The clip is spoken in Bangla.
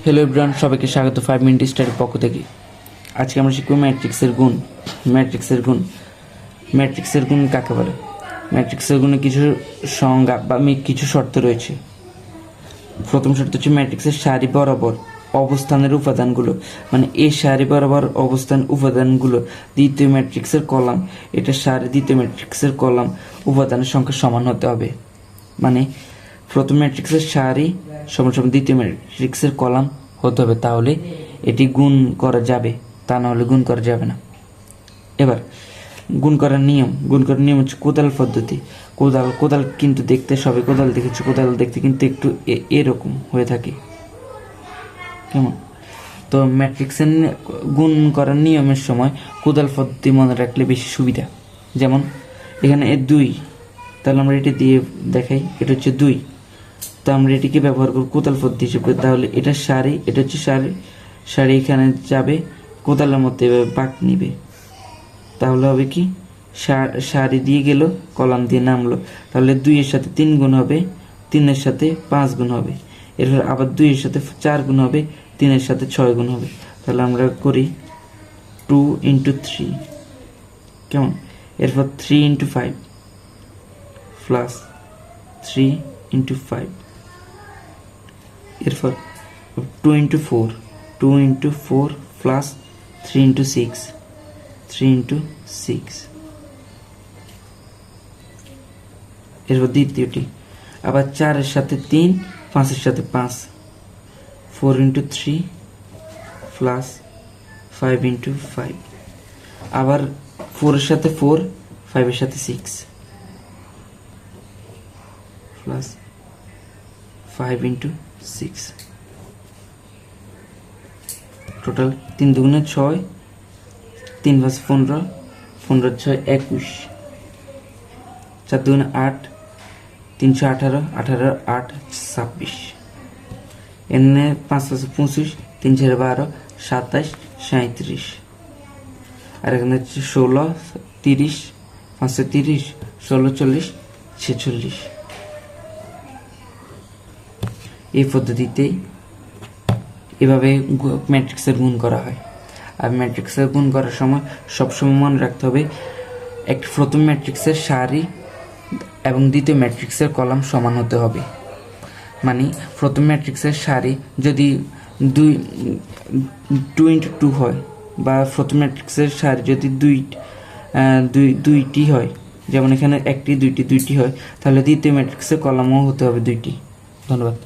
হ্যালো এভরিওয়ান, সবাইকে স্বাগত 5 মিনিট স্টাডির পক্ষ থেকে। আজকে আমরা শিখব ম্যাট্রিক্সের গুণ। ম্যাট্রিক্সের গুণ কাকে বলে? ম্যাট্রিক্সের গুণে কিছু সংজ্ঞা বা কিছু শর্ত রয়েছে। প্রথম শর্ত হচ্ছে ম্যাট্রিক্সের সারি বরাবর অবস্থানের উপাদানগুলো, মানে এই সারি বরাবর অবস্থান উপাদানগুলো দ্বিতীয় ম্যাট্রিক্সের কলাম, এটা সারি দ্বিতীয় ম্যাট্রিক্সের কলাম উপাদানের সংখ্যা সমান হতে হবে। মানে প্রথম ম্যাট্রিক্সের সারি সমান সমান দ্বিতীয় ম্যাট্রিক্সের কলাম হতে হবে, তাহলে এটি গুণ করা যাবে, তা না হলে গুণ করা যাবে না। এবার গুণ করার নিয়ম হচ্ছে কোদাল পদ্ধতি। কোদাল কিন্তু দেখতে, সবাই কোদাল দেখেছে, কোদাল দেখতে কিন্তু একটু এরকম হয়ে থাকে, কেমন? তো ম্যাট্রিক্সের গুণ করার নিয়মের সময় কোদাল পদ্ধতি মনে রাখলে বেশি সুবিধা। যেমন এখানে 2, তাহলে আমরা এটি দিয়ে দেখাই, এটা হচ্ছে 2, তো আমরা এটিকে ব্যবহার করব কোদাল পদ্ধতি হিসেবে। তাহলে এটা সারি, এটা হচ্ছে সারি এখানে যাবে, কোদালের মধ্যে এভাবে বাঁক নিবে, তাহলে হবে কি সারি দিয়ে গেল, কলাম দিয়ে নামলো, তাহলে 2 এর সাথে 3 গুণ হবে, 3 এর সাথে 5 গুণ হবে, এরপর আবার 2 এর সাথে 4 গুণ হবে, 3 এর সাথে 6 গুণ হবে। তাহলে আমরা করি 2 × 3, কেমন? এরপর 3 × 5 প্লাস 3 × 5, এরপর 2 × 4 প্লাস 3 × 6, এরপর দ্বিতীয়টি আবার 4 এর সাথে 3, 5 এর সাথে 5, 4 × 3 প্লাস 5 × 5, আবার 4 এর সাথে 4, 5 এর সাথে 6 প্লাস 5 × 6, টোটাল 3 দুগুণে 6, 3 × 5 15, 15 × 6 21, 4 দুগুণে 8, 318, 18 8 26, এনে 5 × 5 25, 3 × 12 27 37, আর এখানে হচ্ছে 16 30, 5 30, 16 40 46। এই পদ্ধতিতেই এভাবে ম্যাট্রিক্সের গুণ করা হয়। আর ম্যাট্রিক্সের গুণ করার সময় সবসময় মনে রাখতে হবে একটি প্রথম ম্যাট্রিক্সের সারি এবং দ্বিতীয় ম্যাট্রিক্সের কলাম সমান হতে হবে। মানে প্রথম ম্যাট্রিক্সের সারি যদি 2 × 2 হয়, বা প্রথম ম্যাট্রিক্সের সারি যদি দুইটি হয়, যেমন এখানে 1টি 2টি হয়, তাহলে দ্বিতীয় ম্যাট্রিক্সের কলামও হতে হবে 2টি। ধন্যবাদ।